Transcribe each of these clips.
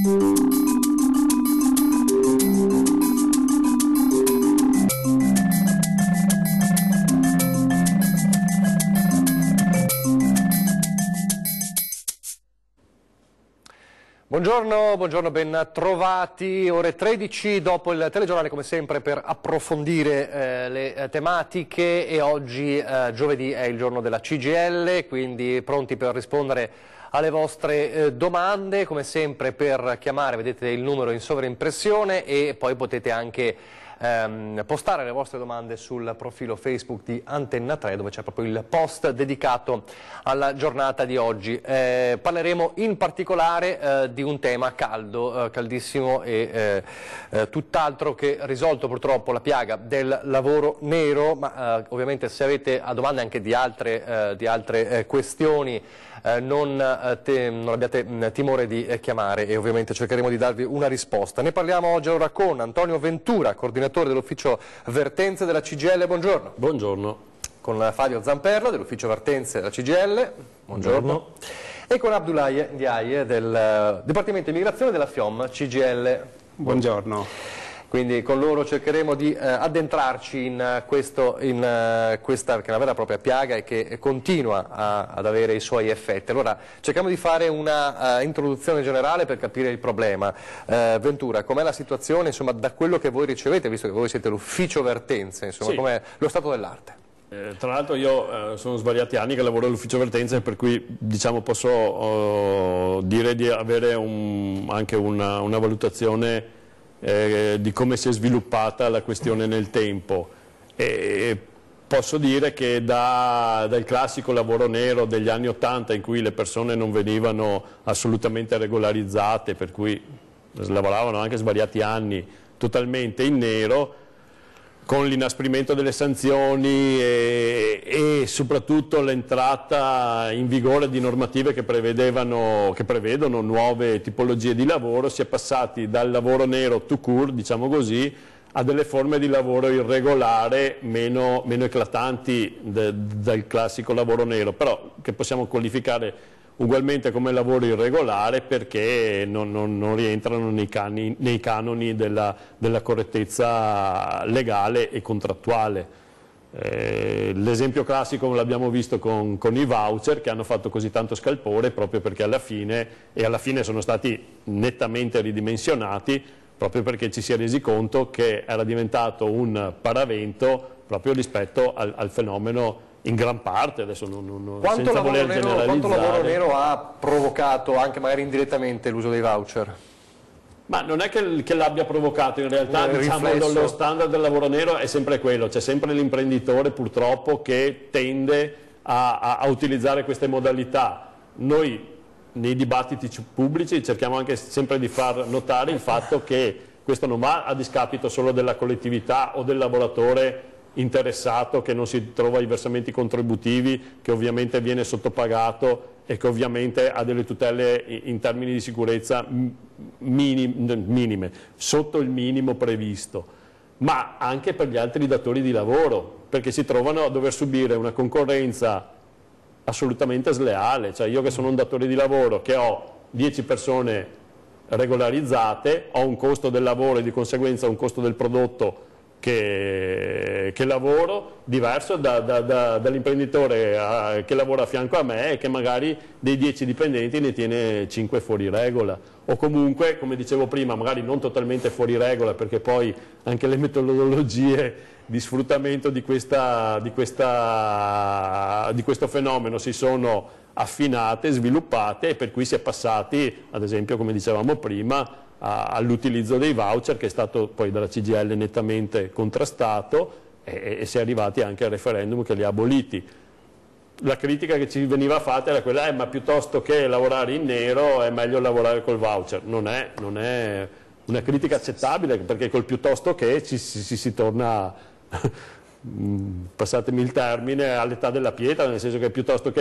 Buongiorno, ben trovati, ore 13 dopo il telegiornale come sempre per approfondire le tematiche e oggi giovedì è il giorno della CGIL, quindi pronti per rispondere alle vostre domande, come sempre per chiamare vedete il numero in sovraimpressione e poi potete anche postare le vostre domande sul profilo Facebook di Antenna 3 dove c'è proprio il post dedicato alla giornata di oggi. Parleremo in particolare di un tema caldo, caldissimo e tutt'altro che risolto purtroppo, la piaga del lavoro nero, ma ovviamente se avete domande anche di altre questioni non abbiate timore di chiamare e ovviamente cercheremo di darvi una risposta. Ne parliamo oggi allora con Antonio Ventura, coordinatore dell'ufficio Vertenze della CGIL. Buongiorno. Buongiorno. Con Fabio Zamperlo dell'ufficio Vertenze della CGIL. Buongiorno. E con Abdoulaye Ndiaye del Dipartimento Immigrazione della FIOM CGIL. Buongiorno. Quindi con loro cercheremo di addentrarci in questa che è una vera e propria piaga e che continua ad avere i suoi effetti. Allora cerchiamo di fare una introduzione generale per capire il problema. Ventura, com'è la situazione insomma, da quello che voi ricevete, visto che voi siete l'ufficio Vertenze, insomma, sì. Com'è lo stato dell'arte? Tra l'altro io sono svariati anni che lavoro all'ufficio Vertenze, per cui diciamo, posso dire di avere anche una valutazione di come si è sviluppata la questione nel tempo. Posso dire che dal classico lavoro nero degli anni '80 in cui le persone non venivano assolutamente regolarizzate, per cui lavoravano anche svariati anni totalmente in nero, con l'inasprimento delle sanzioni e soprattutto l'entrata in vigore di normative che prevedono nuove tipologie di lavoro, si è passati dal lavoro nero tout court, diciamo così, a delle forme di lavoro irregolare meno eclatanti del classico lavoro nero, però che possiamo qualificare ugualmente come lavoro irregolare perché non rientrano nei canoni della correttezza legale e contrattuale. L'esempio classico l'abbiamo visto con i voucher che hanno fatto così tanto scalpore proprio perché alla fine sono stati nettamente ridimensionati proprio perché ci si è resi conto che era diventato un paravento proprio rispetto al fenomeno in gran parte, adesso quanto lavoro nero ha provocato anche magari indirettamente l'uso dei voucher? Ma non è che l'abbia provocato, in realtà diciamo, lo standard del lavoro nero è sempre quello, c'è sempre l'imprenditore purtroppo che tende a utilizzare queste modalità. Noi nei dibattiti pubblici cerchiamo anche sempre di far notare il fatto che questo non va a discapito solo della collettività o del lavoratore interessato che non si trova ai versamenti contributivi, che ovviamente viene sottopagato e che ovviamente ha delle tutele in termini di sicurezza minime, sotto il minimo previsto, ma anche per gli altri datori di lavoro, perché si trovano a dover subire una concorrenza assolutamente sleale. Cioè io che sono un datore di lavoro che ho 10 persone regolarizzate, ho un costo del lavoro e di conseguenza un costo del prodotto che lavoro diverso dall'imprenditore che lavora a fianco a me e che magari dei 10 dipendenti ne tiene 5 fuori regola, o comunque, come dicevo prima, magari non totalmente fuori regola, perché poi anche le metodologie di sfruttamento di questo fenomeno si sono affinate, sviluppate, e per cui si è passati, ad esempio, come dicevamo prima, all'utilizzo dei voucher, che è stato poi dalla CGIL nettamente contrastato, e si è arrivati anche al referendum che li ha aboliti. La critica che ci veniva fatta era quella, ma piuttosto che lavorare in nero è meglio lavorare col voucher. Non è una critica accettabile, perché col piuttosto che si torna, passatemi il termine, all'età della pietra, nel senso che piuttosto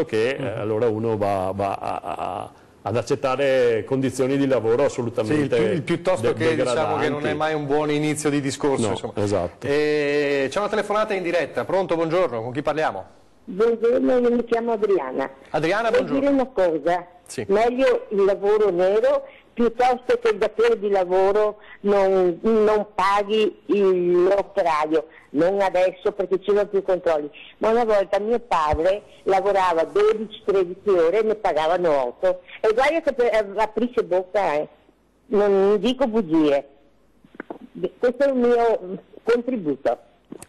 che allora uno va ad accettare condizioni di lavoro assolutamente il piuttosto che, diciamo, che non è mai un buon inizio di discorso. No, insomma. Esatto. C'è una telefonata in diretta. Pronto, buongiorno, con chi parliamo? Buongiorno, io mi chiamo Adriana. Adriana, Vuoi buongiorno. dire una cosa? Sì. Meglio il lavoro nero piuttosto che il datore di lavoro non paghi l'operaio. Non adesso perché ci sono più controlli. Ma una volta mio padre lavorava 12-13 ore e ne pagavano 8. E guarda che aprisce bocca, non dico bugie. Questo è il mio contributo.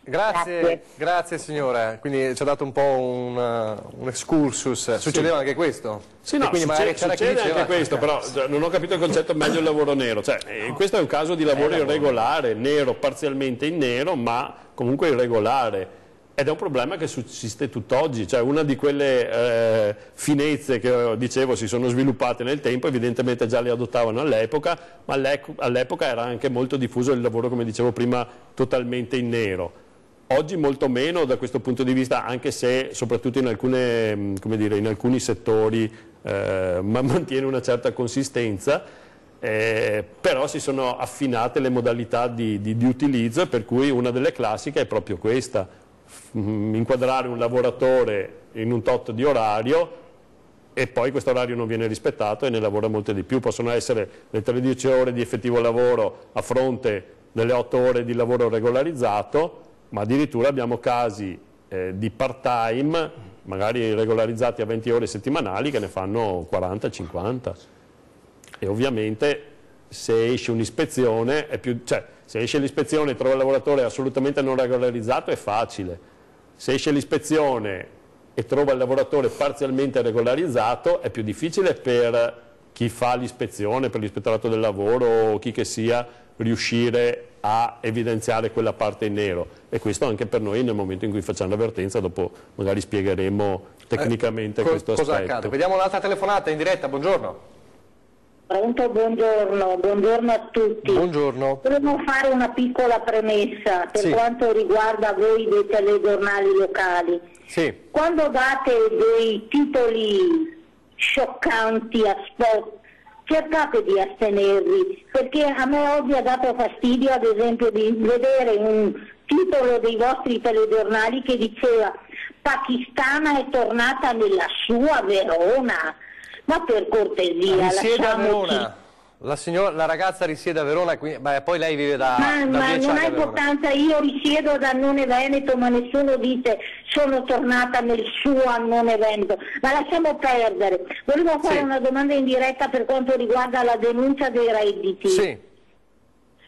Grazie signora, quindi ci ha dato un po' un excursus, succedeva anche questo? Sì, no, succede anche questo, però non ho capito il concetto meglio il lavoro nero, cioè, questo è un caso di lavoro irregolare, nero, parzialmente in nero, ma comunque irregolare. Ed è un problema che sussiste tutt'oggi, cioè una di quelle finezze che dicevo si sono sviluppate nel tempo, evidentemente già le adottavano all'epoca, ma all'epoca era anche molto diffuso il lavoro, come dicevo prima, totalmente in nero. Oggi molto meno da questo punto di vista, anche se soprattutto in alcuni settori mantiene una certa consistenza, però si sono affinate le modalità di utilizzo, per cui una delle classiche è proprio questa. Inquadrare un lavoratore in un tot di orario e poi questo orario non viene rispettato e ne lavora molte di più. Possono essere le 13 ore di effettivo lavoro a fronte delle 8 ore di lavoro regolarizzato, ma addirittura abbiamo casi di part-time, magari regolarizzati a 20 ore settimanali, che ne fanno 40-50. E ovviamente se esce un'ispezione, se esce l'ispezione e trova il lavoratore assolutamente non regolarizzato è facile. Se esce l'ispezione e trova il lavoratore parzialmente regolarizzato è più difficile per chi fa l'ispezione, per l'ispettorato del lavoro o chi che sia, riuscire a evidenziare quella parte in nero. E questo anche per noi nel momento in cui facciamo l'avvertenza, dopo magari spiegheremo tecnicamente questo aspetto. Cosa accade? Vediamo un'altra telefonata in diretta, buongiorno. Pronto, buongiorno a tutti. Buongiorno. Volevo fare una piccola premessa per quanto riguarda voi dei telegiornali locali. Sì. Quando date dei titoli scioccanti a spot, cercate di astenervi, perché a me oggi ha dato fastidio ad esempio di vedere un titolo dei vostri telegiornali che diceva Pakistana è tornata nella sua Verona. Ma per cortesia, risiede a Verona. La ragazza risiede a Verona, poi lei vive da 10 anni. Ma non ha importanza, io risiedo da Annone Veneto, ma nessuno dice sono tornata nel suo Annone Veneto. Ma lasciamo perdere. Volevo fare una domanda in diretta per quanto riguarda la denuncia dei redditi. Sì.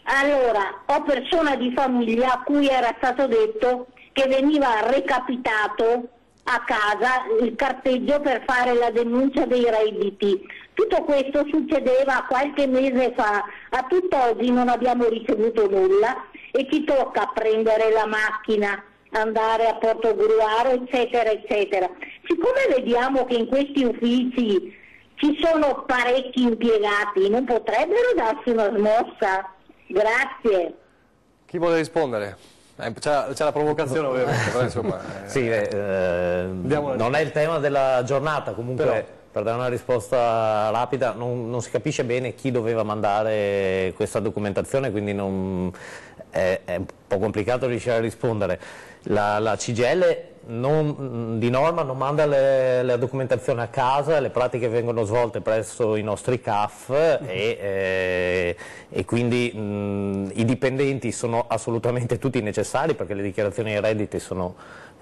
Allora, ho persona di famiglia a cui era stato detto che veniva recapitato a casa il carteggio per fare la denuncia dei redditi. Tutto questo succedeva qualche mese fa, a tutt'oggi non abbiamo ricevuto nulla e ci tocca prendere la macchina, andare a Portogruaro, eccetera, eccetera. Siccome vediamo che in questi uffici ci sono parecchi impiegati, non potrebbero darsi una smossa? Grazie. Chi vuole rispondere? C'è la provocazione ovviamente, però insomma... non è il tema della giornata, comunque però, per dare una risposta rapida, non si capisce bene chi doveva mandare questa documentazione, quindi è un po' complicato riuscire a rispondere. La CGIL di norma non manda la documentazione a casa, le pratiche vengono svolte presso i nostri CAF e quindi i dipendenti sono assolutamente tutti necessari, perché le dichiarazioni dei redditi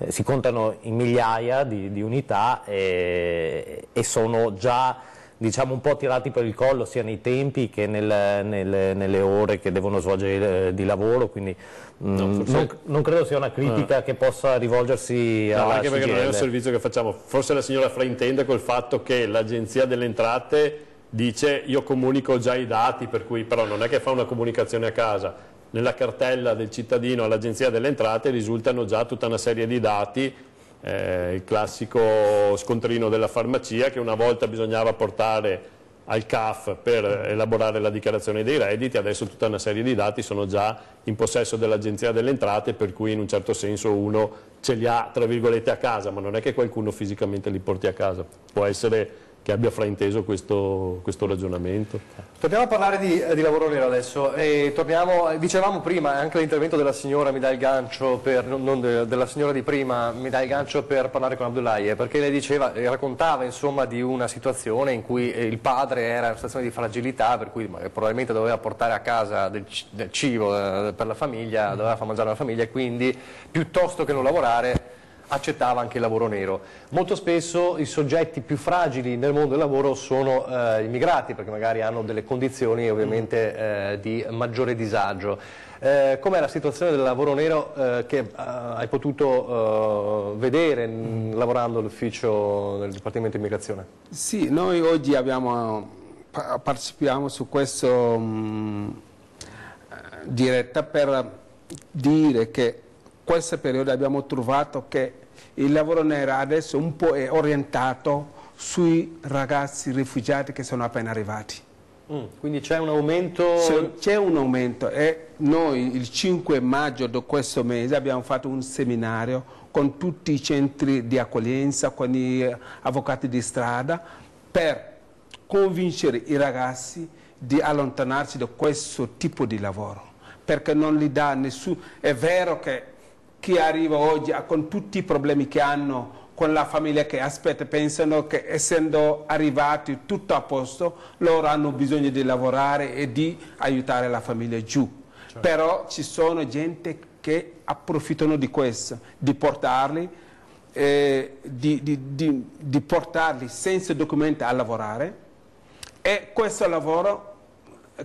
si contano in migliaia di unità e sono già, diciamo, un po' tirati per il collo sia nei tempi che nelle ore che devono svolgere di lavoro, quindi non credo sia una critica che possa rivolgersi alla anche perché CGIL. non è un servizio che facciamo. Forse la signora fraintende col fatto che l'Agenzia delle Entrate dice io comunico già i dati, per cui però non è che fa una comunicazione a casa. Nella cartella del cittadino all'Agenzia delle Entrate risultano già tutta una serie di dati, il classico scontrino della farmacia che una volta bisognava portare al CAF per elaborare la dichiarazione dei redditi, adesso tutta una serie di dati sono già in possesso dell'Agenzia delle Entrate, per cui in un certo senso uno ce li ha tra virgolette a casa, ma non è che qualcuno fisicamente li porti a casa, può essere che abbia frainteso questo ragionamento. Torniamo a parlare di lavoro nero adesso e dicevamo prima, anche l'intervento della signora mi dà il gancio della signora di prima mi dà il gancio per parlare con Abdullahi, perché lei raccontava insomma di una situazione in cui il padre era in una situazione di fragilità, per cui probabilmente doveva portare a casa del cibo per la famiglia, doveva far mangiare la famiglia e quindi piuttosto che non lavorare accettava anche il lavoro nero. Molto spesso i soggetti più fragili nel mondo del lavoro sono immigrati, perché magari hanno delle condizioni ovviamente di maggiore disagio. Com'è la situazione del lavoro nero che hai potuto vedere lavorando all'ufficio del Dipartimento Immigrazione? Sì, noi oggi partecipiamo su questo diretta per dire che questo periodo abbiamo trovato che il lavoro nero adesso un po' è orientato sui ragazzi rifugiati che sono appena arrivati. Quindi c'è un aumento? C'è un aumento e noi il 5 maggio di questo mese abbiamo fatto un seminario con tutti i centri di accoglienza, con gli avvocati di strada, per convincere i ragazzi di allontanarsi da questo tipo di lavoro, perché non gli dà nessuno. È vero che chi arriva oggi con tutti i problemi che hanno, con la famiglia che aspetta, pensano che essendo arrivati tutto a posto, loro hanno bisogno di lavorare e di aiutare la famiglia giù. Certo. Però ci sono gente che approfittano di questo, di portarli, di portarli senza documenti a lavorare, e questo lavoro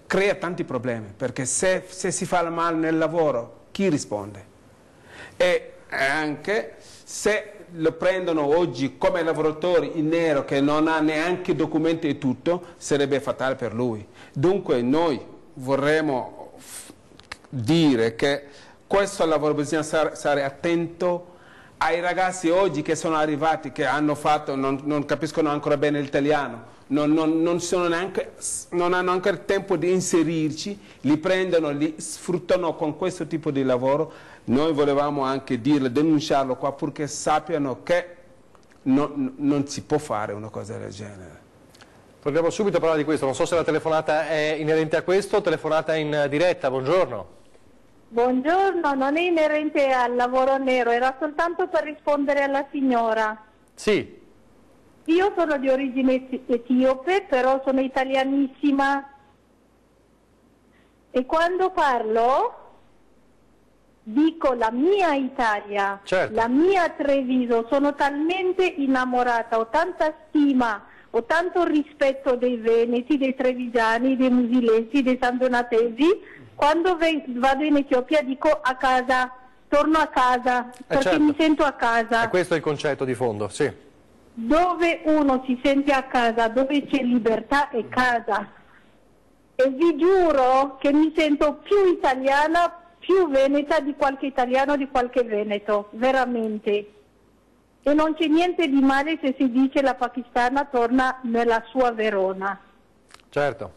crea tanti problemi, perché se si fa male nel lavoro, chi risponde? E anche se lo prendono oggi come lavoratori in nero che non ha neanche documenti e tutto, sarebbe fatale per lui. Dunque noi vorremmo dire che questo lavoro bisogna stare attento ai ragazzi oggi che sono arrivati, che hanno fatto, non capiscono ancora bene l'italiano, non hanno ancora il tempo di inserirci, li prendono, li sfruttano con questo tipo di lavoro. Noi volevamo anche denunciarlo qua, perché sappiano che non si può fare una cosa del genere. Torniamo subito a parlare di questo, non so se la telefonata è inerente a questo, telefonata in diretta, buongiorno. Buongiorno, non è inerente al lavoro nero, era soltanto per rispondere alla signora. Sì. Io sono di origine etiope, però sono italianissima e quando parlo dico la mia Italia, certo, la mia Treviso, sono talmente innamorata, ho tanta stima, ho tanto rispetto dei veneti, dei trevigiani, dei musilesi, dei sandonatesi. Quando vado in Etiopia dico a casa, torno a casa, perché certo, mi sento a casa. E questo è il concetto di fondo, sì. Dove uno si sente a casa, dove c'è libertà è casa. E vi giuro che mi sento più italiana, più veneta di qualche italiano, di qualche veneto, veramente. E non c'è niente di male se si dice la pakistana torna nella sua Verona. Certo.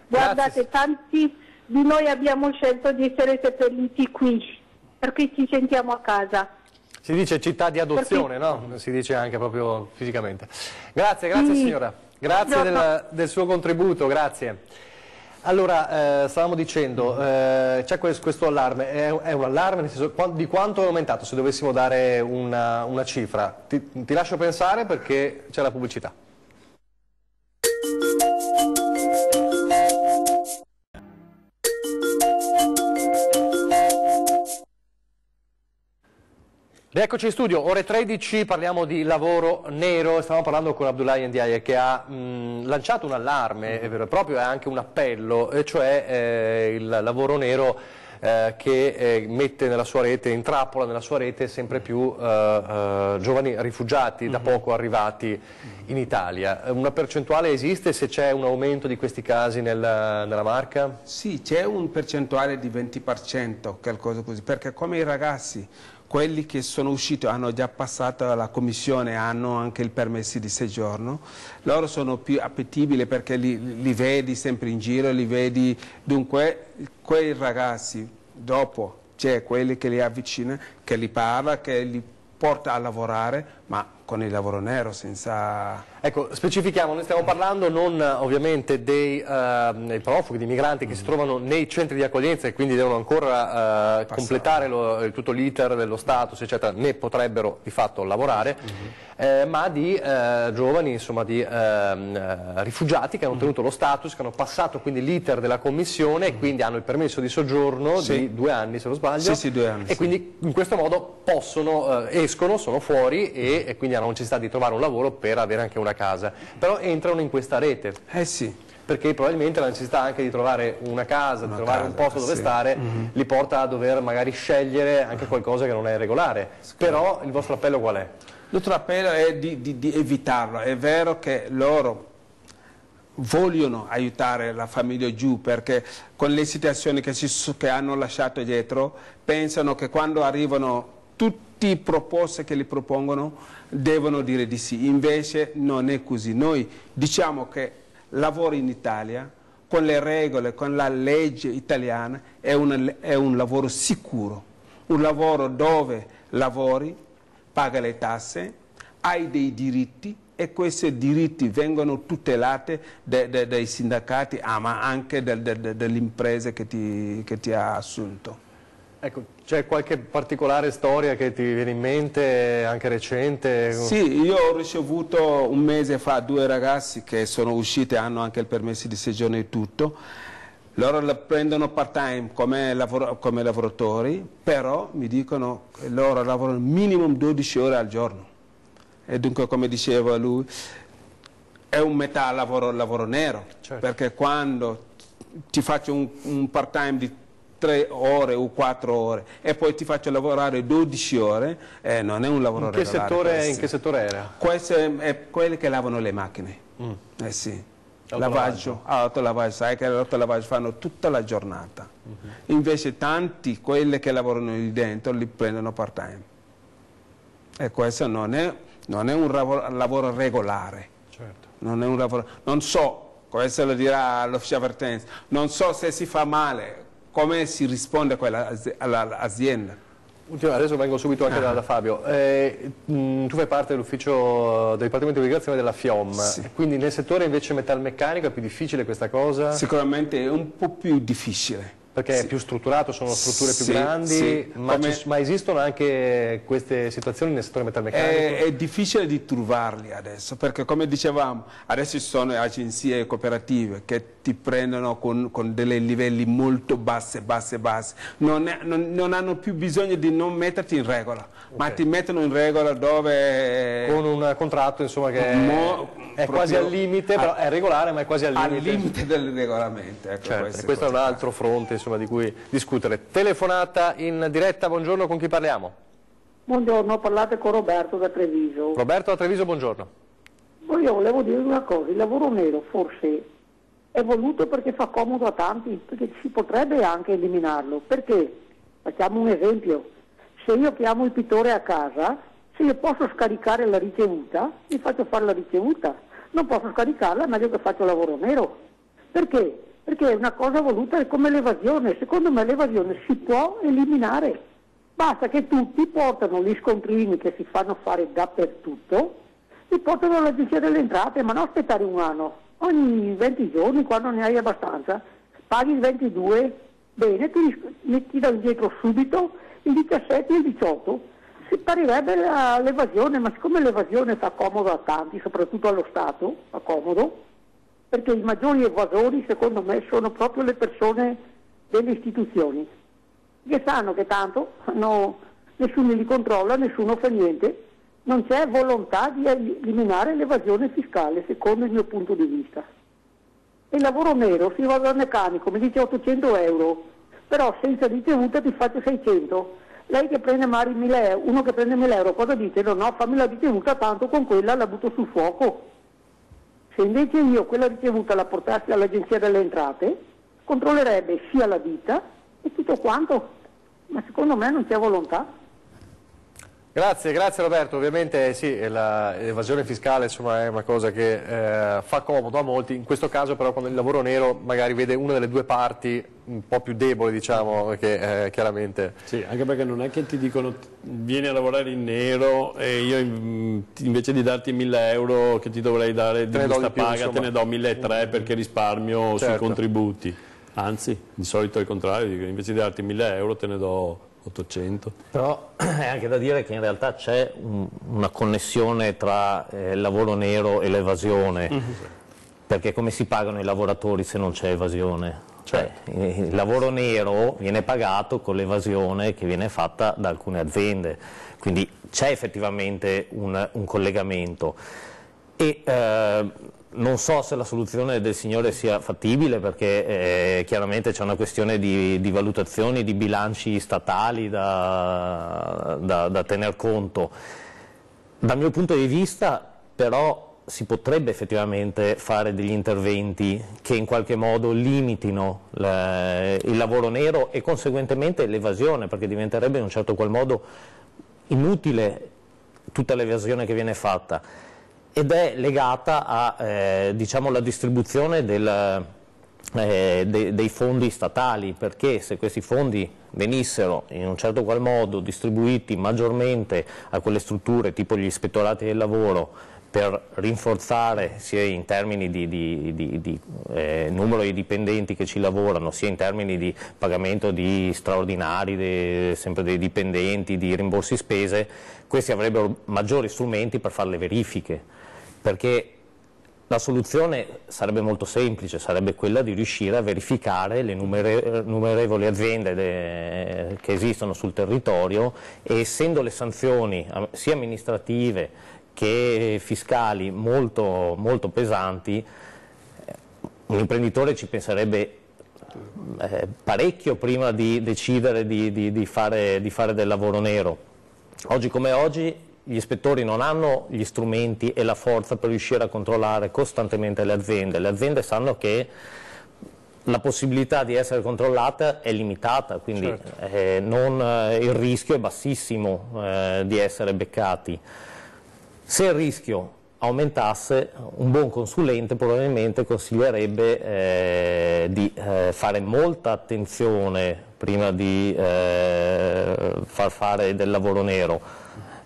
Guardate, tanti di noi abbiamo scelto di essere seppelliti qui, perché ci sentiamo a casa. Si dice città di adozione, no? Si dice anche proprio fisicamente. Grazie sì, signora. Grazie del suo contributo, grazie. Allora, stavamo dicendo, c'è questo allarme, è un allarme nel senso di quanto è aumentato, se dovessimo dare una cifra. Ti lascio pensare perché c'è la pubblicità. Rieccoci in studio, ore 13, parliamo di lavoro nero, stiamo parlando con Abdullahi Ndiaye che ha lanciato un allarme, è vero e proprio, è anche un appello, e cioè il lavoro nero che mette nella sua rete, intrappola nella sua rete sempre più giovani rifugiati da poco arrivati in Italia. Una percentuale esiste se c'è un aumento di questi casi nella Marca? Sì, c'è un percentuale di 20%, qualcosa così, perché come i ragazzi, quelli che sono usciti hanno già passato la commissione, hanno anche il permesso di soggiorno, loro sono più appetibili perché li vedi sempre in giro, li vedi, dunque quei ragazzi dopo c'è quelli che li avvicina, che li parla, che li porta a lavorare, ma con il lavoro nero, senza... Ecco, specifichiamo, noi stiamo parlando non ovviamente dei profughi, dei migranti che si trovano nei centri di accoglienza e quindi devono ancora completare tutto l'iter dello status, eccetera, ne potrebbero di fatto lavorare, ma di giovani, insomma, di rifugiati che hanno ottenuto lo status, che hanno passato quindi l'iter della commissione e quindi hanno il permesso di soggiorno di 2 anni, se non sbaglio, Sì, 2 anni. E quindi in questo modo possono, escono, sono fuori e quindi hanno necessità di trovare un lavoro per avere anche una casa, però entrano in questa rete. Sì. Perché probabilmente la necessità anche di trovare una casa, di trovare un posto dove stare, li porta a dover magari scegliere anche qualcosa che non è regolare. Però il vostro appello qual è? Il nostro appello è di evitarlo. È vero che loro vogliono aiutare la famiglia giù, perché con le situazioni che hanno lasciato dietro pensano che quando arrivano tutti i proposte che li propongono devono dire di sì, invece non è così. Noi diciamo che lavoro in Italia con le regole, con la legge italiana è un lavoro sicuro, un lavoro dove lavori, paga le tasse, hai dei diritti e questi diritti vengono tutelati dai sindacati, ma anche delle imprese che ti ha assunto. Ecco, c'è qualche particolare storia che ti viene in mente, anche recente? Sì, io ho ricevuto un mese fa 2 ragazzi che sono usciti, hanno anche il permesso di soggiorno e tutto. Loro la prendono part-time come lavoratori, però mi dicono che loro lavorano minimum 12 ore al giorno. E dunque, come diceva lui, è un metà lavoro nero, certo. Perché quando ti faccio un part-time di 3 ore o 4 ore e poi ti faccio lavorare 12 ore, non è un lavoro regolare. In che settore era? Questo è quelli che lavano le macchine. Sì. Lavaggio, autolavaggio, sai che l'autolavaggio fanno tutta la giornata. Invece tanti, quelli che lavorano lì dentro, li prendono part-time. E questo non è un lavoro regolare. Certo. Non è un lavoro, non so, questo lo dirà l'ufficio avvertenza, non so se si fa male, come si risponde all'azienda. Adesso vengo subito anche da Fabio. Tu fai parte dell'ufficio del Dipartimento di Immigrazione della FIOM, sì. Quindi nel settore invece metalmeccanico è più difficile questa cosa? Sicuramente è un po' più difficile. Perché è più strutturato, sono strutture più grandi, ma esistono anche queste situazioni nel settore metalmeccanico? È difficile di trovarli adesso, perché come dicevamo, adesso ci sono agenzie cooperative che ti prendono con dei livelli molto bassi. Non hanno più bisogno di non metterti in regola, ma ti mettono in regola dove... Con un contratto, insomma, che è quasi al limite, però è regolare, ma è quasi al limite. Al limite del regolamento. Ecco, certo, questo è un altro fronte, insomma, di cui discutere. Telefonata in diretta, buongiorno, con chi parliamo? Buongiorno, parlate con Roberto da Treviso. Roberto da Treviso, buongiorno. Io volevo dire una cosa, il lavoro nero forse è voluto perché fa comodo a tanti, perché si potrebbe anche eliminarlo. Perché? Facciamo un esempio, se io chiamo il pittore a casa, se io posso scaricare la ricevuta, mi faccio fare la ricevuta, non posso scaricarla, è meglio che faccio lavoro nero. Perché? Perché è una cosa voluta, è come l'evasione, secondo me l'evasione si può eliminare, basta che tutti portano gli scontrini che si fanno fare dappertutto, li portano all'agenzia delle entrate, ma non aspettare un anno, ogni 20 giorni quando ne hai abbastanza, paghi il 22, bene, ti dà indietro subito il 17 e il 18, si parirebbe l'evasione, ma siccome l'evasione fa comodo a tanti, soprattutto allo Stato, fa comodo, perché i maggiori evasori secondo me sono proprio le persone delle istituzioni, che sanno che tanto nessuno li controlla, nessuno fa niente, non c'è volontà di eliminare l'evasione fiscale secondo il mio punto di vista. E il lavoro nero, si va dal meccanico, mi dice 800 euro, però senza ricevuta ti faccio 600, lei che prende magari 1000 euro, uno che prende 1000 euro, cosa dice? No, fammi la ricevuta, tanto con quella la butto sul fuoco. Se invece io quella ricevuta la portassi all'agenzia delle entrate, controllerebbe sia la ditta e tutto quanto, ma secondo me non c'è volontà. Grazie Roberto, ovviamente sì, l'evasione fiscale insomma, è una cosa che fa comodo a molti, in questo caso però quando il lavoro nero magari vede una delle due parti un po' più debole, diciamo, che chiaramente... Sì, anche perché non è che ti dicono vieni a lavorare in nero e io invece di darti 1.000 euro che ti dovrei dare di busta paga te ne do 1.300 perché risparmio sui contributi, anzi di solito è il contrario, invece di darti 1.000 euro te ne do 800. Però è anche da dire che in realtà c'è una connessione tra il lavoro nero e l'evasione, perché come si pagano i lavoratori se non c'è evasione? Certo. Il lavoro nero viene pagato con l'evasione che viene fatta da alcune aziende, quindi c'è effettivamente un collegamento. E non so se la soluzione del signore sia fattibile perché chiaramente c'è una questione di valutazioni, di bilanci statali da tener conto. Dal mio punto di vista però si potrebbe effettivamente fare degli interventi che in qualche modo limitino il lavoro nero e conseguentemente l'evasione, perché diventerebbe in un certo qual modo inutile tutta l'evasione che viene fatta. Ed è legata a diciamo, la distribuzione dei fondi statali, perché se questi fondi venissero in un certo qual modo distribuiti maggiormente a quelle strutture tipo gli ispettorati del lavoro per rinforzare sia in termini di numero di dipendenti che ci lavorano, sia in termini di pagamento di straordinari, sempre dei dipendenti, di rimborsi spese, questi avrebbero maggiori strumenti per fare le verifiche, perché la soluzione sarebbe molto semplice, sarebbe quella di riuscire a verificare le numerevoli aziende che esistono sul territorio e essendo le sanzioni sia amministrative che fiscali molto, molto pesanti, un imprenditore ci penserebbe parecchio prima di decidere di fare del lavoro nero. Oggi come oggi gli ispettori non hanno gli strumenti e la forza per riuscire a controllare costantemente le aziende sanno che la possibilità di essere controllata è limitata, quindi certo. Il rischio è bassissimo di essere beccati. Se il rischio aumentasse, un buon consulente probabilmente consiglierebbe di fare molta attenzione prima di far fare del lavoro nero,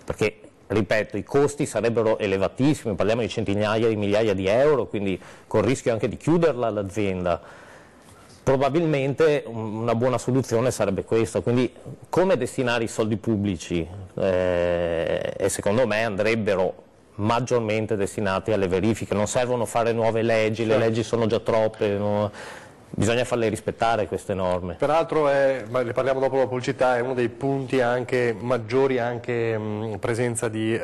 perché, ripeto, i costi sarebbero elevatissimi, parliamo di centinaia di migliaia di euro, quindi con il rischio anche di chiuderla l'azienda. Probabilmente una buona soluzione sarebbe questa, quindi come destinare i soldi pubblici e secondo me andrebbero maggiormente destinati alle verifiche, non servono fare nuove leggi, le leggi sono già troppe, bisogna farle rispettare queste norme. Peraltro, ma ne parliamo dopo la pubblicità, è uno dei punti anche maggiori, anche presenza di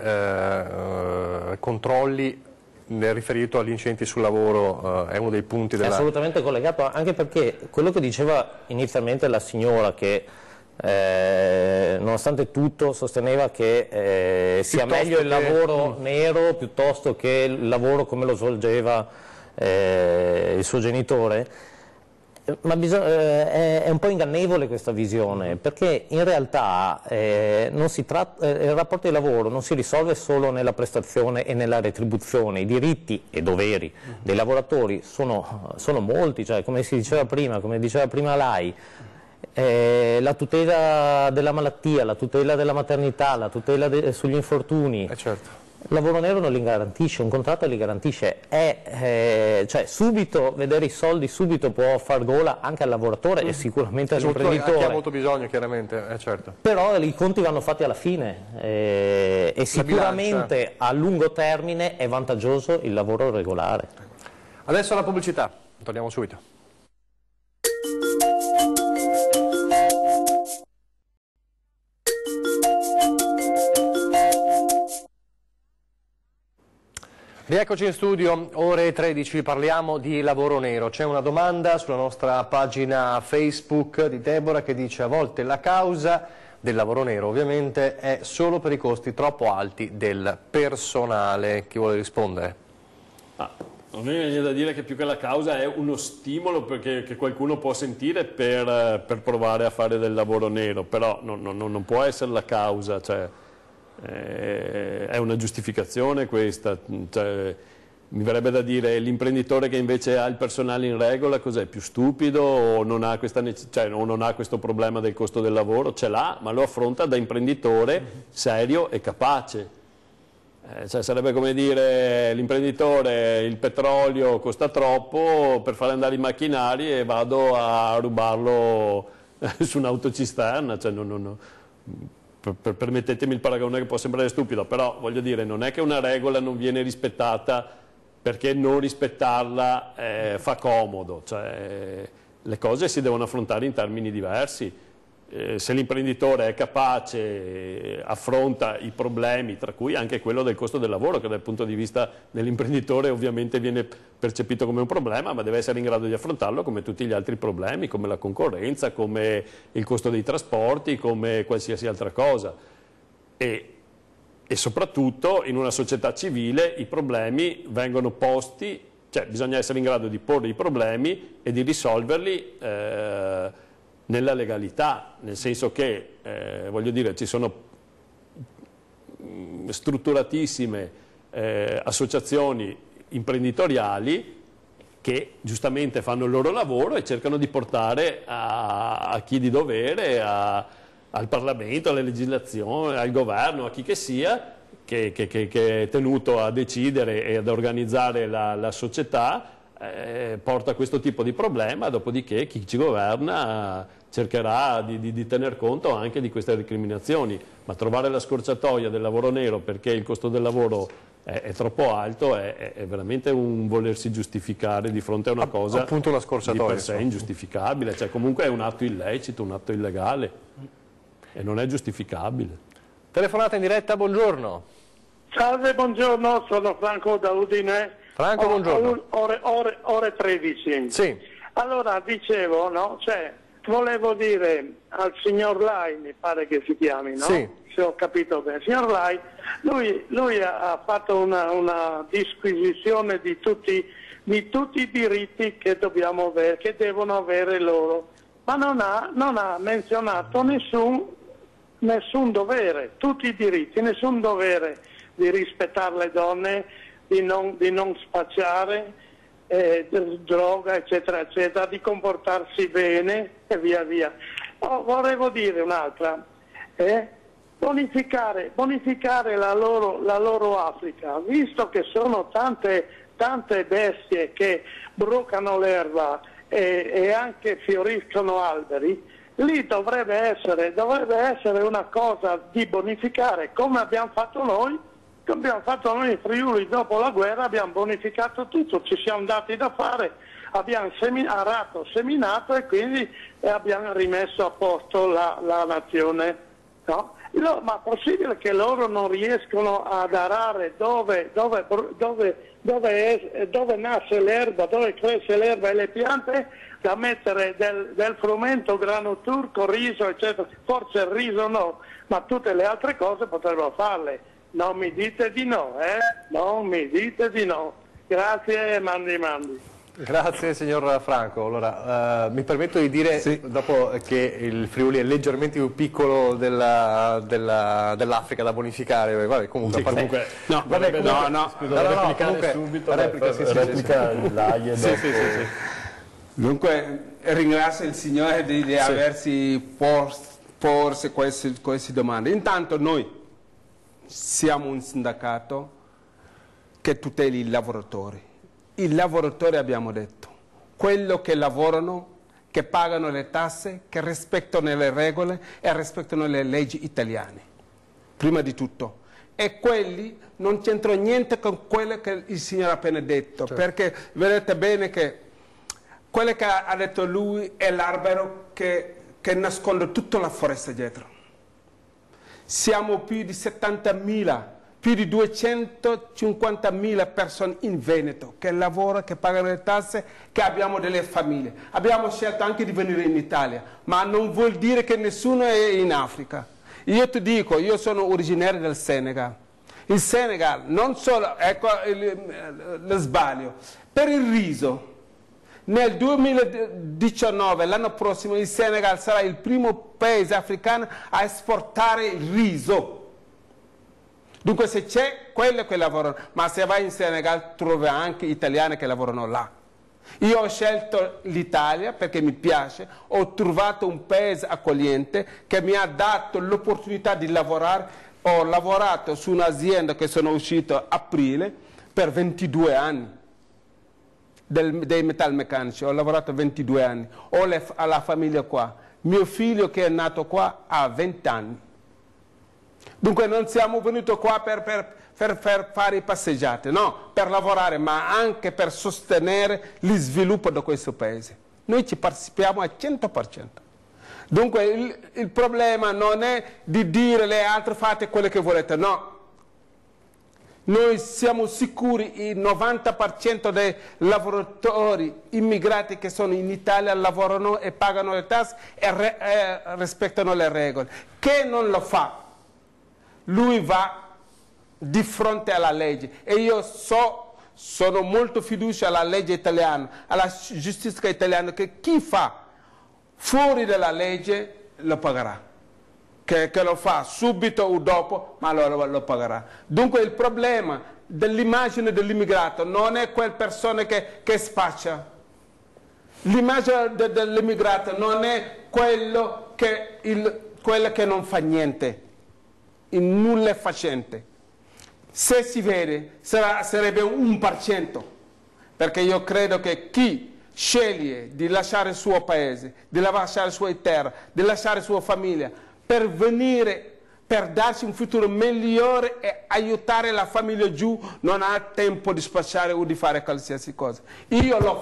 controlli riferito agli incidenti sul lavoro, è uno dei punti della... È assolutamente collegato, anche perché quello che diceva inizialmente la signora, che nonostante tutto sosteneva che sia meglio il lavoro nero piuttosto che il lavoro come lo svolgeva il suo genitore, ma è un po' ingannevole questa visione, perché in realtà il rapporto di lavoro non si risolve solo nella prestazione e nella retribuzione, i diritti e doveri dei lavoratori sono molti, cioè, come si diceva prima, come diceva prima lei, la tutela della malattia, la tutela della maternità, la tutela sugli infortuni. Certo. Il lavoro nero non li garantisce, un contratto li garantisce, cioè subito vedere i soldi subito può far gola anche al lavoratore e sicuramente all'imprenditore. Chi ha molto bisogno chiaramente, certo. Però i conti vanno fatti alla fine e sicuramente a lungo termine è vantaggioso il lavoro regolare. Adesso la pubblicità, torniamo subito. Rieccoci in studio, ore 13, parliamo di lavoro nero. C'è una domanda sulla nostra pagina Facebook di Deborah che dice: a volte la causa del lavoro nero ovviamente è solo per i costi troppo alti del personale. Chi vuole rispondere? A me viene da dire che più che la causa è uno stimolo che qualcuno può sentire per provare a fare del lavoro nero, però non può essere la causa. Cioè, È una giustificazione questa? Cioè, mi verrebbe da dire, l'imprenditore che invece ha il personale in regola, cos'è? Più stupido o non ha o non ha questo problema del costo del lavoro? Ce l'ha, ma lo affronta da imprenditore serio e capace. Cioè, sarebbe come dire, l'imprenditore, il petrolio costa troppo, per fare andare i macchinari e vado a rubarlo su un'autocisterna. Cioè, permettetemi il paragone che può sembrare stupido, però voglio dire, non è che una regola non viene rispettata perché non rispettarla fa comodo, cioè, le cose si devono affrontare in termini diversi. Se l'imprenditore è capace, affronta i problemi, tra cui anche quello del costo del lavoro, che dal punto di vista dell'imprenditore ovviamente viene percepito come un problema, ma deve essere in grado di affrontarlo come tutti gli altri problemi, come la concorrenza, come il costo dei trasporti, come qualsiasi altra cosa. E soprattutto in una società civile i problemi vengono posti, cioè bisogna essere in grado di porre i problemi e di risolverli nella legalità, nel senso che, voglio dire, ci sono strutturatissime associazioni imprenditoriali che giustamente fanno il loro lavoro e cercano di portare a chi di dovere, al Parlamento, alla legislazione, al governo, a chi che sia, che è tenuto a decidere e ad organizzare la società, porta questo tipo di problema, dopodiché chi ci governa cercherà di tener conto anche di queste recriminazioni, ma trovare la scorciatoia del lavoro nero perché il costo del lavoro è troppo alto è veramente un volersi giustificare di fronte a una cosa appunto una scorciatoia, di per sé ingiustificabile, cioè comunque è un atto illecito, un atto illegale e non è giustificabile. Telefonata in diretta, buongiorno. Salve, buongiorno, sono Franco da Udine. Franco, buongiorno. Ore 13. Sì. Allora, dicevo, no? Cioè, volevo dire al signor Lai, mi pare che si chiami, no? Sì. Se ho capito bene. Signor Lai, lui ha fatto una disquisizione di tutti i diritti che dobbiamo avere, che devono avere loro, ma non ha menzionato nessun dovere, tutti i diritti, nessun dovere di rispettare le donne, di non spacciare droga, eccetera, eccetera, di comportarsi bene e via via. Volevo dire un'altra, bonificare la loro Africa, visto che sono tante bestie che brucano l'erba e anche fioriscono alberi. Lì dovrebbe essere una cosa di bonificare, come abbiamo fatto noi in Friuli dopo la guerra, abbiamo bonificato tutto, ci siamo dati da fare, abbiamo arato, seminato e quindi abbiamo rimesso a posto la nazione. No? Ma è possibile che loro non riescono ad arare dove nasce l'erba, dove cresce l'erba e le piante, da mettere del frumento, grano turco, riso, eccetera. Forse il riso no, ma tutte le altre cose potrebbero farle. Non mi dite di no, Non mi dite di no. Grazie e mandi. Grazie signor Franco. Allora, mi permetto di dire, dopo che il Friuli è leggermente più piccolo dell'Africa da bonificare, vabbè, comunque, comunque Dunque ringrazio il Signore di aversi porsi queste domande. Intanto noi siamo un sindacato che tuteli i lavoratori. I lavoratori, abbiamo detto, quello che lavorano, che pagano le tasse, che rispettano le regole e rispettano le leggi italiane, prima di tutto. E quelli non c'entrano niente con quello che il Signore ha appena detto, perché vedete bene che quello che ha detto lui è l'albero che nasconde tutta la foresta dietro. Siamo più di 70.000, più di 250.000 persone in Veneto che lavorano, che pagano le tasse, che abbiamo delle famiglie. Abbiamo scelto anche di venire in Italia, ma non vuol dire che nessuno è in Africa. Io ti dico, io sono originario del Senegal. Il Senegal, non solo, ecco lo sbaglio, per il riso. Nel 2019, l'anno prossimo, il Senegal sarà il primo paese africano a esportare il riso. Dunque se c'è quello che lavorano, ma se vai in Senegal trovi anche italiani che lavorano là. Io ho scelto l'Italia perché mi piace, ho trovato un paese accogliente che mi ha dato l'opportunità di lavorare. Ho lavorato su un'azienda che sono uscito a aprile per 22 anni, dei metalmeccanici, ho lavorato 22 anni, ho la famiglia qua, mio figlio che è nato qua ha 20 anni. Dunque non siamo venuti qua per fare passeggiate, no, per lavorare, ma anche per sostenere lo sviluppo di questo paese. Noi ci partecipiamo al 100%. Dunque il problema non è di dire alle altre fate quello che volete, no. Noi siamo sicuri il 90% dei lavoratori immigrati che sono in Italia lavorano e pagano le tasse e rispettano le regole. Chi non lo fa, lui va di fronte alla legge e io sono molto fiducia alla legge italiana, alla giustizia italiana, che chi fa fuori dalla legge lo pagherà, che lo fa subito o dopo, ma lo pagherà. Dunque il problema dell'immagine dell'immigrato non è quella persona che spaccia, l'immagine dell'immigrato non è quello che non fa niente, il nulla facente. Se si vede sarebbe 1%, perché io credo che chi sceglie di lasciare il suo paese, di lasciare la sua terra, di lasciare la sua famiglia per venire, per darsi un futuro migliore e aiutare la famiglia giù, non ha tempo di spacciare o di fare qualsiasi cosa. Io l'ho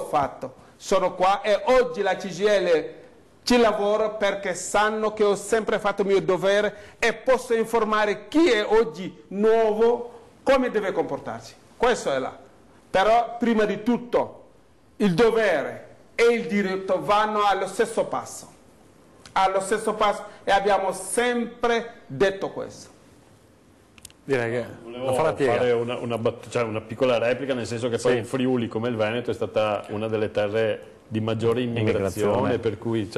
fatto, sono qua e oggi la CGIL ci lavoro perché sanno che ho sempre fatto il mio dovere e posso informare chi è oggi nuovo come deve comportarsi. Questo è là. Però prima di tutto il dovere e il diritto vanno allo stesso passo. Allo stesso passo e abbiamo sempre detto questo. Direi che volevo fare una piccola replica, nel senso che poi il Friuli, come il Veneto, è stata una delle terre di maggiore immigrazione, per cui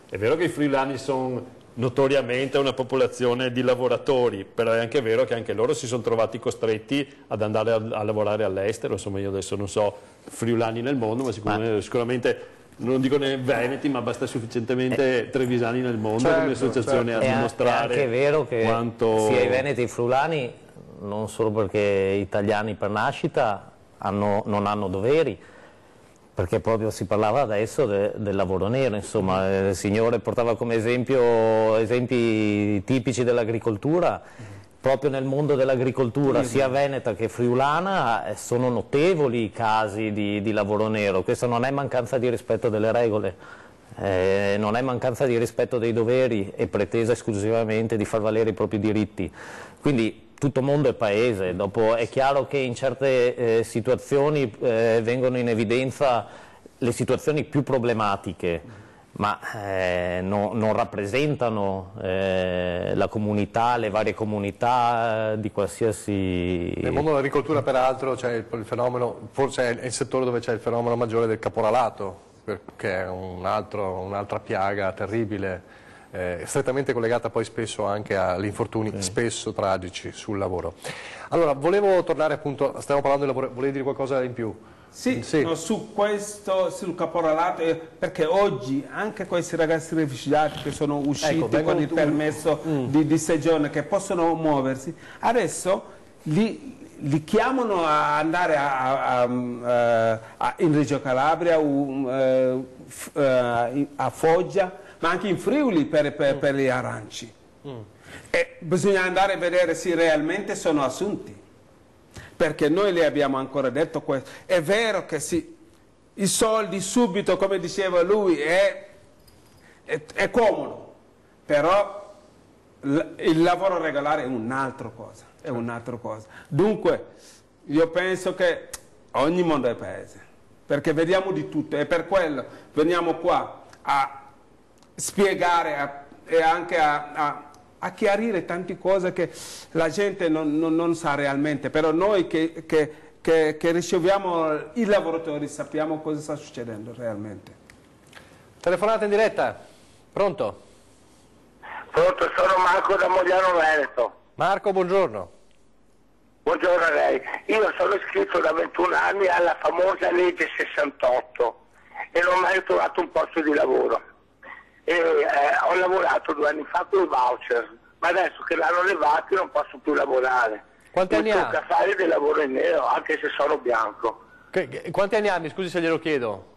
è vero che i friulani sono notoriamente una popolazione di lavoratori, però è anche vero che anche loro si sono trovati costretti ad andare a lavorare all'estero. Insomma, io adesso non so friulani nel mondo, ma sicuramente non dico né veneti, ma basta sufficientemente trevisani nel mondo come associazione a dimostrare. È anche vero che quanto... sia i veneti che i friulani, non solo perché italiani per nascita, non hanno doveri, perché proprio si parlava adesso del lavoro nero, insomma, il signore portava come esempi tipici dell'agricoltura. Proprio nel mondo dell'agricoltura, sia veneta che friulana, sono notevoli i casi di lavoro nero. Questo non è mancanza di rispetto delle regole, non è mancanza di rispetto dei doveri e pretesa esclusivamente di far valere i propri diritti. Quindi tutto mondo è paese. Dopo è chiaro che in certe situazioni vengono in evidenza le situazioni più problematiche, ma non rappresentano la comunità, le varie comunità di qualsiasi... Nel mondo dell'agricoltura peraltro c'è il fenomeno, forse è il settore dove c'è il fenomeno maggiore del caporalato, che è un'altra piaga terribile, strettamente collegata poi spesso anche agli infortuni spesso tragici sul lavoro. Allora, volevo tornare appunto, stiamo parlando di lavoro, volevi dire qualcosa in più? Sì, no, su questo, sul caporalato, perché oggi anche questi ragazzi rifugiati che sono usciti con il permesso di soggiorno, che possono muoversi, adesso li chiamano a andare in Reggio Calabria, a Foggia, ma anche in Friuli per gli aranci. E bisogna andare a vedere se realmente sono assunti, perché noi le abbiamo ancora detto questo. È vero che sì, i soldi subito, come diceva lui, è comodo, però il lavoro regolare è un'altra cosa, Dunque, io penso che ogni mondo è paese, perché vediamo di tutto e per quello veniamo qua a spiegare e anche a chiarire tante cose che la gente non sa realmente, però noi che riceviamo i lavoratori sappiamo cosa sta succedendo realmente. Telefonata in diretta, pronto? Pronto, sono Marco da Mogliano Veneto. Marco, buongiorno. Buongiorno a lei. Io sono iscritto da 21 anni alla famosa legge 68 e non ho mai trovato un posto di lavoro. Ho lavorato 2 anni fa con i voucher, ma adesso che l'hanno levati non posso più lavorare. Quanti anni ha? Mi tocca fare del lavoro in nero, anche se sono bianco. Quanti anni ha? Mi scusi se glielo chiedo.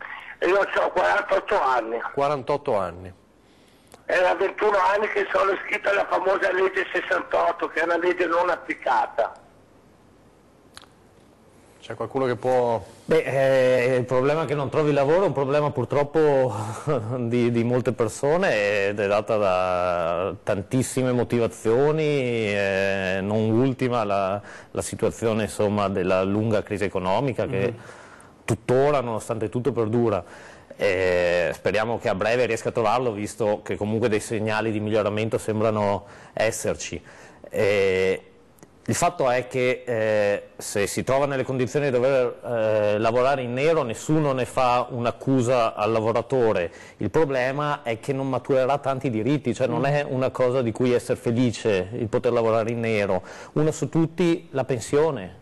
Io ho 48 anni. 48 anni. È da 21 anni che sono iscritto alla famosa legge 68, che è una legge non applicata. C'è qualcuno che può... Il problema che non trovi lavoro è un problema purtroppo di molte persone ed è data da tantissime motivazioni, non ultima la situazione insomma, della lunga crisi economica che tuttora nonostante tutto perdura. Speriamo che a breve riesca a trovarlo, visto che comunque dei segnali di miglioramento sembrano esserci. Il fatto è che se si trova nelle condizioni di dover lavorare in nero, nessuno ne fa un'accusa al lavoratore. Il problema è che non maturerà tanti diritti, cioè non è una cosa di cui essere felice il poter lavorare in nero. Uno su tutti, la pensione.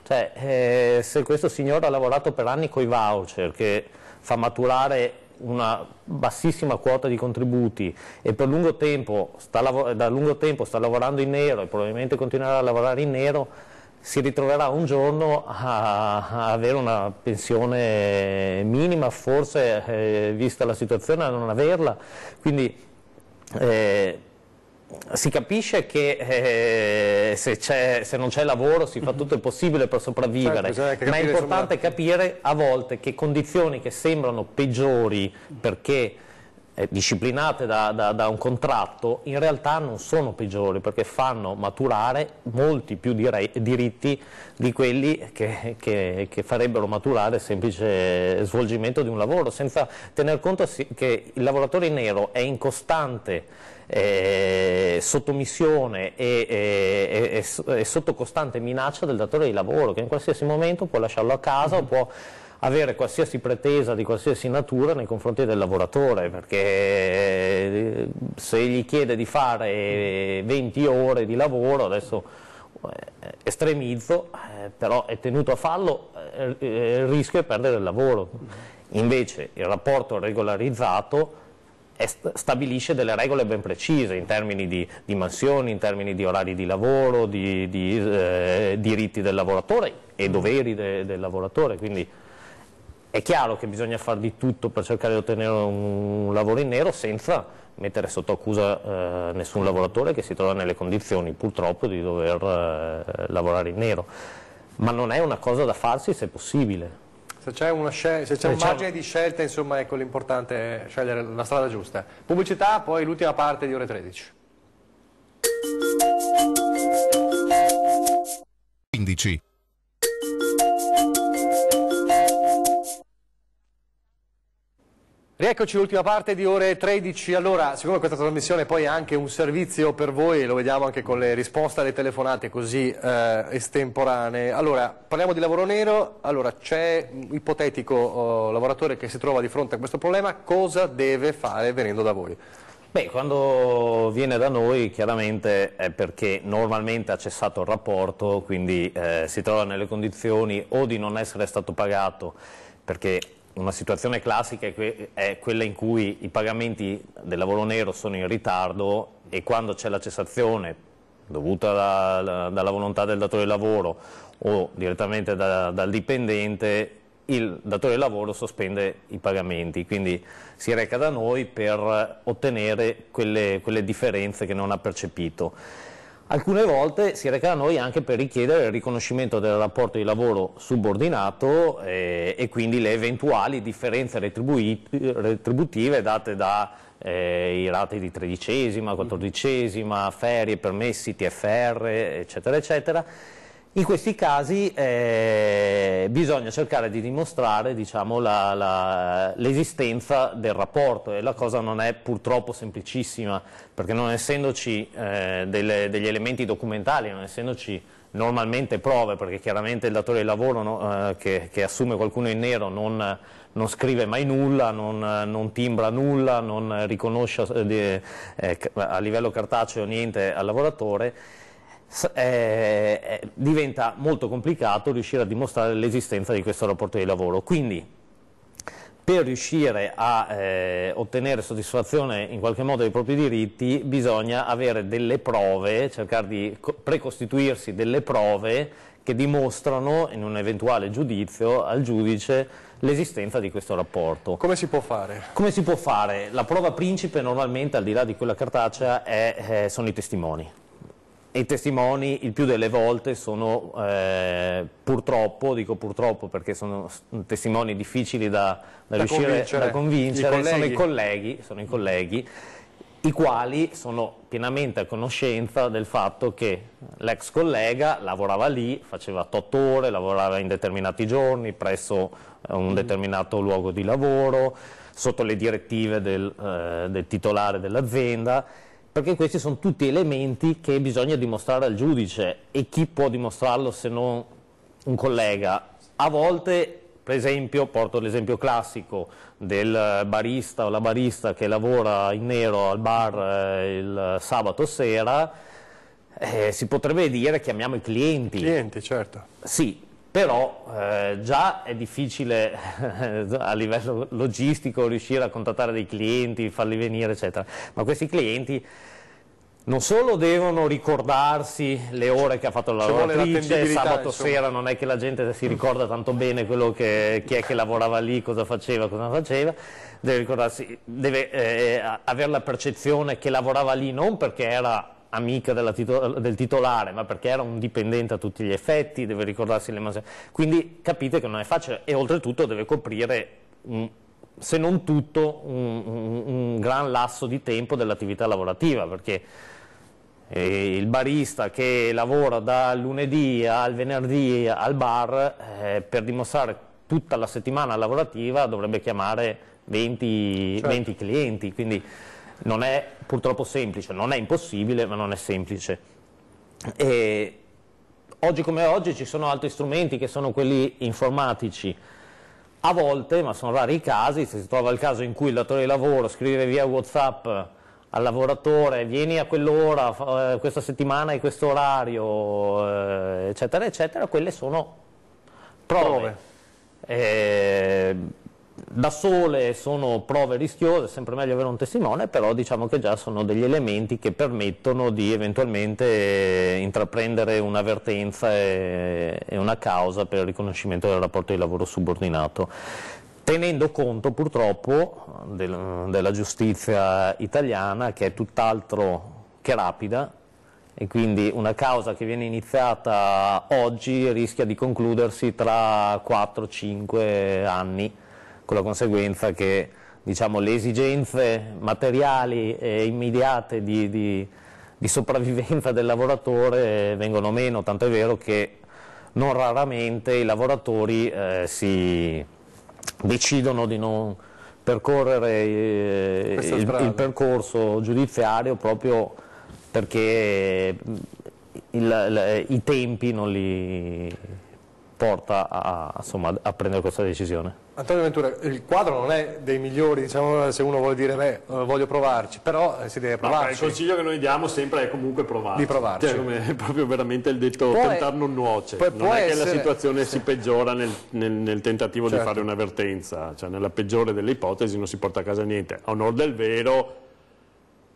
Cioè, se questo signore ha lavorato per anni coi voucher, che fa maturare una bassissima quota di contributi e per lungo tempo da lungo tempo sta lavorando in nero e probabilmente continuerà a lavorare in nero, si ritroverà un giorno a avere una pensione minima, forse vista la situazione a non averla. Quindi si capisce che se non c'è lavoro si fa tutto il possibile per sopravvivere, certo, ma è importante capire a volte che condizioni che sembrano peggiori perché disciplinate da un contratto in realtà non sono peggiori, perché fanno maturare molti più diritti di quelli che farebbero maturare il semplice svolgimento di un lavoro, senza tener conto che il lavoratore in nero è in costante sottomissione e sotto costante minaccia del datore di lavoro, che in qualsiasi momento può lasciarlo a casa o può avere qualsiasi pretesa di qualsiasi natura nei confronti del lavoratore, perché se gli chiede di fare 20 ore di lavoro, adesso estremizzo, però è tenuto a farlo, il rischio è perdere il lavoro. Invece il rapporto regolarizzato stabilisce delle regole ben precise in termini di mansioni, in termini di orari di lavoro, di diritti del lavoratore e doveri del lavoratore, quindi è chiaro che bisogna fare di tutto per cercare di ottenere un lavoro in nero senza mettere sotto accusa nessun lavoratore che si trova nelle condizioni purtroppo di dover lavorare in nero, ma non è una cosa da farsi se è possibile. Se c'è un margine di scelta, insomma, ecco, l'importante è scegliere la strada giusta. Pubblicità, poi l'ultima parte di ore 13. 15. Rieccoci, l'ultima parte di ore 13. Allora, siccome questa trasmissione poi è anche un servizio per voi, lo vediamo anche con le risposte alle telefonate così estemporanee. Allora, parliamo di lavoro nero. Allora, c'è un ipotetico lavoratore che si trova di fronte a questo problema, cosa deve fare venendo da voi? Beh, quando viene da noi chiaramente è perché normalmente ha cessato il rapporto, quindi si trova nelle condizioni o di non essere stato pagato, perché una situazione classica è quella in cui i pagamenti del lavoro nero sono in ritardo e quando c'è la cessazione dovuta dalla volontà del datore di lavoro o direttamente dal dipendente, il datore di lavoro sospende i pagamenti, quindi si reca da noi per ottenere quelle differenze che non ha percepito. Alcune volte si reca da noi anche per richiedere il riconoscimento del rapporto di lavoro subordinato e quindi le eventuali differenze retributive date dai rate di 13esima, 14esima, ferie, permessi, TFR, eccetera, eccetera. In questi casi bisogna cercare di dimostrare, diciamo, l'esistenza del rapporto, e la cosa non è purtroppo semplicissima, perché non essendoci degli elementi documentali, non essendoci normalmente prove, perché chiaramente il datore di lavoro che assume qualcuno in nero non scrive mai nulla, non timbra nulla, non riconosce a livello cartaceo niente al lavoratore, diventa molto complicato riuscire a dimostrare l'esistenza di questo rapporto di lavoro. Quindi per riuscire a ottenere soddisfazione in qualche modo dei propri diritti bisogna avere delle prove, cercare di precostituirsi delle prove che dimostrano in un eventuale giudizio al giudice l'esistenza di questo rapporto. Come si può fare? Come si può fare? La prova principe normalmente, al di là di quella cartacea, sono i testimoni. E i testimoni il più delle volte sono purtroppo, dico purtroppo perché sono testimoni difficili da riuscire a convincere, sono i colleghi, i quali sono pienamente a conoscenza del fatto che l'ex collega lavorava lì, faceva 8 ore, lavorava in determinati giorni presso un determinato luogo di lavoro, sotto le direttive del titolare dell'azienda, perché questi sono tutti elementi che bisogna dimostrare al giudice, e chi può dimostrarlo se non un collega? A volte, per esempio, porto l'esempio classico del barista o la barista che lavora in nero al bar il sabato sera, si potrebbe dire chiamiamo i clienti. Clienti, certo. Sì, però già è difficile a livello logistico riuscire a contattare dei clienti, farli venire, eccetera, ma questi clienti non solo devono ricordarsi le ore che ha fatto la lavoratrice, sabato sera non è che la gente si ricorda tanto bene quello chi è che lavorava lì, cosa faceva, deve ricordarsi, deve avere la percezione che lavorava lì non perché era amica del titolare, ma perché era un dipendente a tutti gli effetti, deve ricordarsi le mansioni. Quindi capite che non è facile, e oltretutto deve coprire, se non tutto, un gran lasso di tempo dell'attività lavorativa, perché il barista che lavora dal lunedì al venerdì al bar, per dimostrare tutta la settimana lavorativa dovrebbe chiamare 20 clienti, quindi non è purtroppo semplice, non è impossibile, ma non è semplice. E oggi come oggi ci sono altri strumenti che sono quelli informatici. A volte, ma sono rari i casi, se si trova il caso in cui il datore di lavoro scrive via WhatsApp al lavoratore vieni a quell'ora, questa settimana e questo orario, eccetera, eccetera, quelle sono prove. Da sole sono prove rischiose, è sempre meglio avere un testimone, però diciamo che già sono degli elementi che permettono di eventualmente intraprendere un'avvertenza e una causa per il riconoscimento del rapporto di lavoro subordinato, tenendo conto purtroppo della giustizia italiana, che è tutt'altro che rapida, e quindi una causa che viene iniziata oggi rischia di concludersi tra 4-5 anni, con la conseguenza che, diciamo, le esigenze materiali e immediate di sopravvivenza del lavoratore vengono meno, tanto è vero che non raramente i lavoratori si decidono di non percorrere il percorso giudiziario proprio perché i tempi non li porta a prendere questa decisione. Antonio Ventura, il quadro non è dei migliori, diciamo, se uno vuole dire voglio provarci, però si deve provarci. Il consiglio che noi diamo sempre è comunque provarci. Di provarci. Cioè, è proprio veramente il detto tentar non nuoce. Non è che la situazione si peggiora nel tentativo di fare un'avvertenza, cioè nella peggiore delle ipotesi non si porta a casa niente. A onor del vero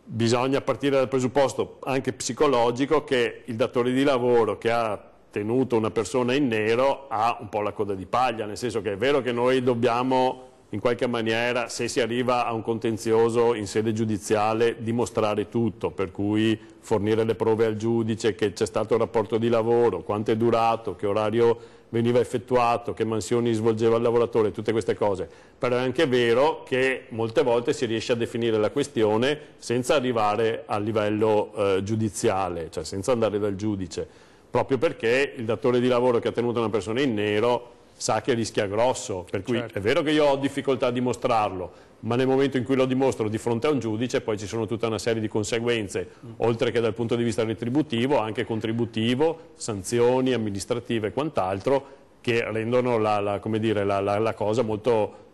bisogna partire dal presupposto anche psicologico che il datore di lavoro che ha tenuto una persona in nero ha un po' la coda di paglia, nel senso che è vero che noi dobbiamo in qualche maniera, se si arriva a un contenzioso in sede giudiziale, dimostrare tutto, per cui fornire le prove al giudice che c'è stato il rapporto di lavoro, quanto è durato, che orario veniva effettuato, che mansioni svolgeva il lavoratore, tutte queste cose. Però è anche vero che molte volte si riesce a definire la questione senza arrivare a livello giudiziale, cioè senza andare dal giudice, proprio perché il datore di lavoro che ha tenuto una persona in nero sa che rischia grosso, per cui certo. è vero che io ho difficoltà a dimostrarlo, ma nel momento in cui lo dimostro di fronte a un giudice poi ci sono tutta una serie di conseguenze, oltre che dal punto di vista retributivo, anche contributivo, sanzioni amministrative e quant'altro, che rendono la cosa molto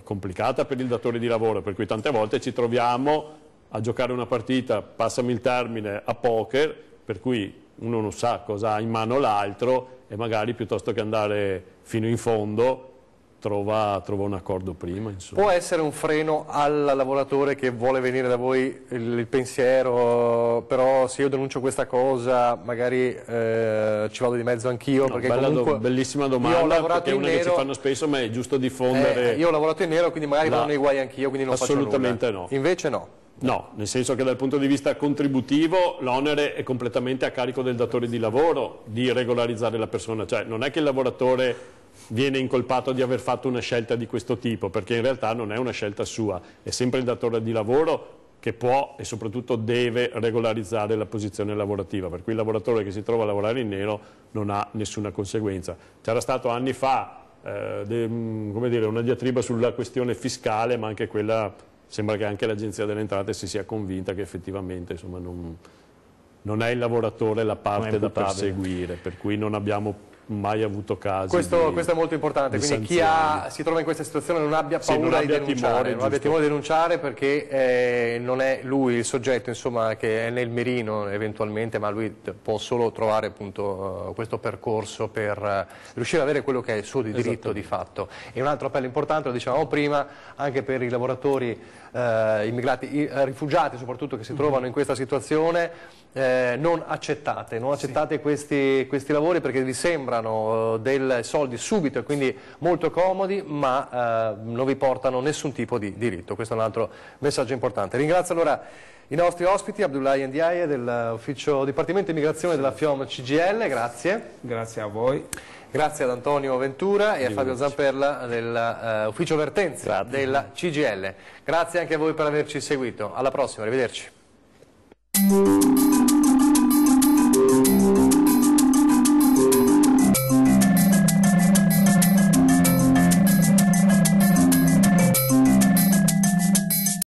complicata per il datore di lavoro, per cui tante volte ci troviamo a giocare una partita, passami il termine, a poker, per cui uno non sa cosa ha in mano l'altro e magari piuttosto che andare fino in fondo trova un accordo prima. Insomma. Può essere un freno al lavoratore che vuole venire da voi il pensiero, però se io denuncio questa cosa magari ci vado di mezzo anch'io? No, perché comunque bellissima domanda, perché è una che ci fanno spesso, ma è giusto diffondere. Io ho lavorato in nero, quindi magari vado nei guai anch'io, quindi non assolutamente faccio nulla. No. Invece no. No, nel senso che dal punto di vista contributivo l'onere è completamente a carico del datore di lavoro di regolarizzare la persona, cioè non è che il lavoratore viene incolpato di aver fatto una scelta di questo tipo, perché in realtà non è una scelta sua, è sempre il datore di lavoro che può e soprattutto deve regolarizzare la posizione lavorativa, per cui il lavoratore che si trova a lavorare in nero non ha nessuna conseguenza. C'era stato anni fa una diatriba sulla questione fiscale, ma anche quella sembra che anche l'Agenzia delle Entrate si sia convinta che effettivamente insomma, non è il lavoratore la parte da perseguire, per cui non abbiamo mai avuto casi. Questo è molto importante, quindi chi si trova in questa situazione non abbia paura di denunciare, non abbia timore di denunciare, perché non è lui il soggetto insomma, che è nel mirino eventualmente, ma lui può solo trovare appunto questo percorso per riuscire ad avere quello che è il suo diritto di fatto. E un altro appello importante, lo dicevamo prima, anche per i lavoratori immigrati, rifugiati soprattutto, che si trovano in questa situazione. Non accettate questi lavori, perché vi sembrano dei soldi subito e quindi molto comodi, ma non vi portano nessun tipo di diritto. Questo è un altro messaggio importante. Ringrazio allora i nostri ospiti, Abdoulaye Ndiaye dell'Ufficio Dipartimento Immigrazione della FIOM CGIL, grazie. Grazie a voi. Grazie ad Antonio Ventura e a Fabio Zamperla dell'Ufficio Vertenze della CGIL. Grazie anche a voi per averci seguito. Alla prossima, arrivederci.